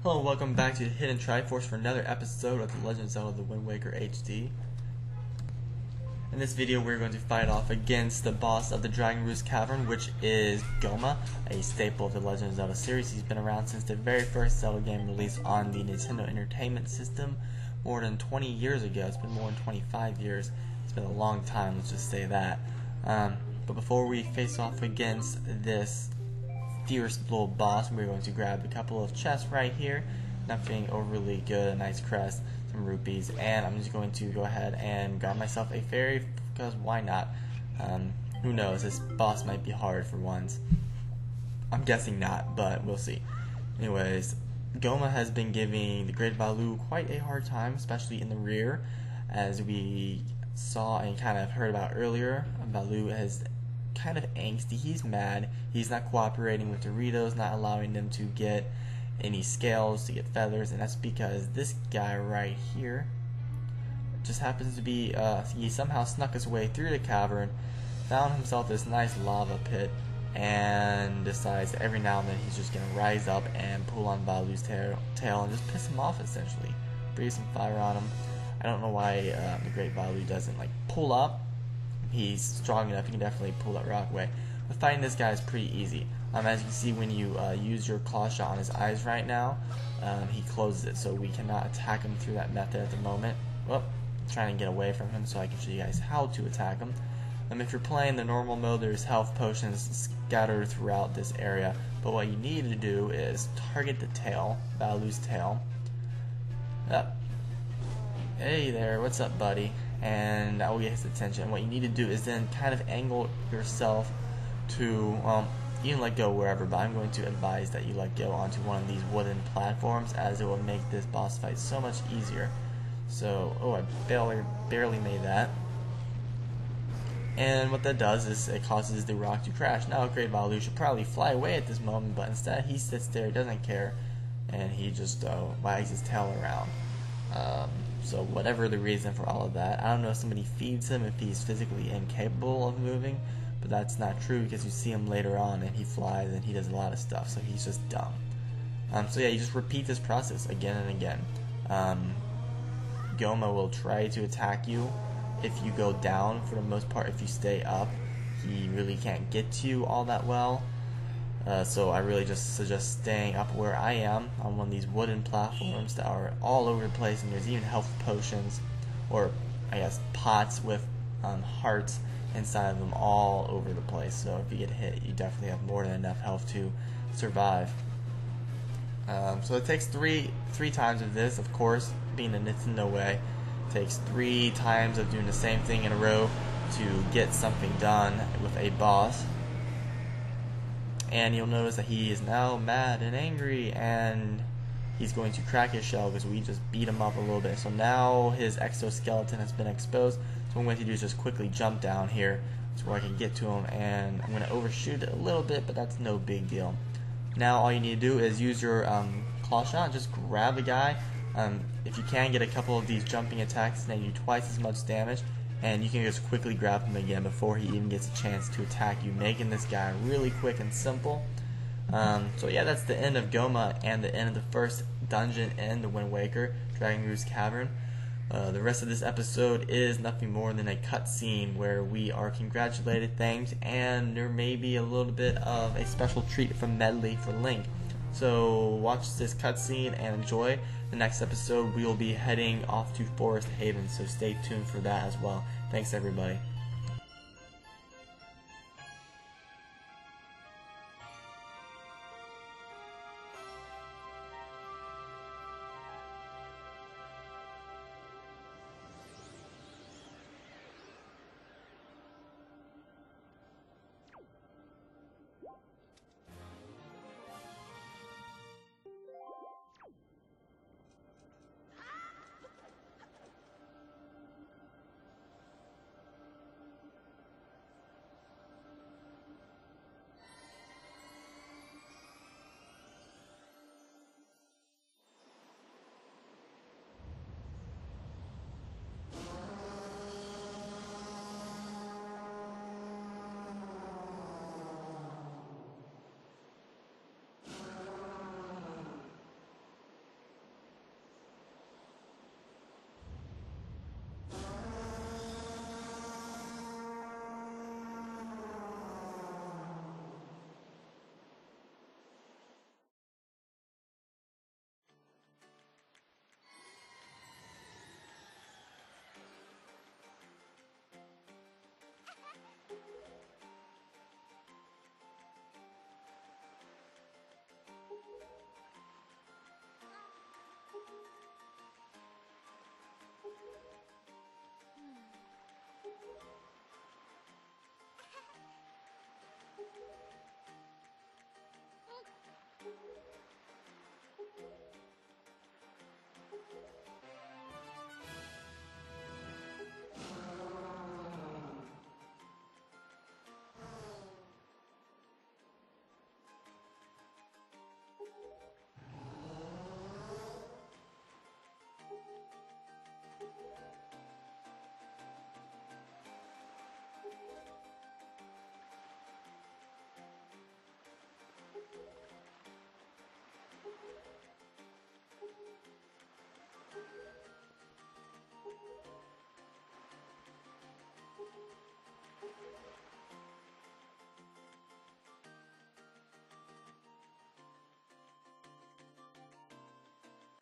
Hello, welcome back to Hidden Triforce for another episode of The Legend of Zelda: The Wind Waker HD. In this video, we're going to fight off against the boss of the Dragon Roost Cavern, which is Gohma, a staple of the Legend of Zelda series. He's been around since the very first Zelda game released on the Nintendo Entertainment System more than 20 years ago. It's been more than 25 years. It's been a long time, let's just say that. But before we face off against this fierce little boss, we're going to grab a couple of chests right here. Nothing overly good, a nice crest, some rupees, and I'm just going to go ahead and grab myself a fairy, because why not? Who knows, this boss might be hard for once. I'm guessing not, but we'll see. Anyways, Gohma has been giving the Great Valoo quite a hard time, especially in the rear, as we saw and kind of heard about earlier. Valoo has kind of angsty. He's mad. He's not cooperating with Doritos, not allowing them to get any scales, to get feathers, and that's because this guy right here just happens to be, he somehow snuck his way through the cavern, found himself this nice lava pit, and decides that every now and then he's just going to rise up and pull on Valoo's tail and just piss him off, essentially. Breathe some fire on him. I don't know why the Great Valoo doesn't like pull up. He's strong enough, he can definitely pull that rock away. But fighting this guy is pretty easy. As you can see, when you use your claw shot on his eyes right now, he closes it, so we cannot attack him through that method at the moment. Well, I'm trying to get away from him so I can show you guys how to attack him. If you're playing the normal mode, there's health potions scattered throughout this area, but what you need to do is target the tail, Valoo's tail. Hey there, what's up, buddy? And that will get his attention. What you need to do is then kind of angle yourself to, you can let go wherever, but I'm going to advise that you let go onto one of these wooden platforms, as it will make this boss fight so much easier. So, oh, I barely made that. And what that does is it causes the rock to crash. Now Great Valoo should probably fly away at this moment, but instead he sits there, doesn't care, and he just wags his tail around. So whatever the reason for all of that, I don't know if somebody feeds him, if he's physically incapable of moving, but that's not true, because you see him later on and he flies and he does a lot of stuff, so he's just dumb. So yeah, you just repeat this process again and again. Gohma will try to attack you if you go down. For the most part, if you stay up, he really can't get to you all that well. So I really just suggest staying up where I am, on one of these wooden platforms that are all over the place, and there's even health potions, or I guess pots with hearts inside of them all over the place. So if you get hit, you definitely have more than enough health to survive. So it takes three times of this, of course, being a Nintendo way. It takes 3 times of doing the same thing in a row to get something done with a boss. And you'll notice that he is now mad and angry, and he's going to crack his shell because we just beat him up a little bit. So now his exoskeleton has been exposed. So what I'm going to do is just quickly jump down here to where I can get to him, and I'm going to overshoot it a little bit, but that's no big deal. Now all you need to do is use your claw shot. Just grab a guy. If you can, get a couple of these jumping attacks, they do twice as much damage, and you can just quickly grab him again before he even gets a chance to attack you, making this guy really quick and simple. So yeah, that's the end of Gohma and the end of the first dungeon in the Wind Waker, Dragon Roost Cavern. The rest of this episode is nothing more than a cutscene where we are congratulated, thanked, and there may be a little bit of a special treat from Medli for Link. So watch this cutscene and enjoy. The next episode we will be heading off to Forest Haven, so stay tuned for that as well. Thanks everybody.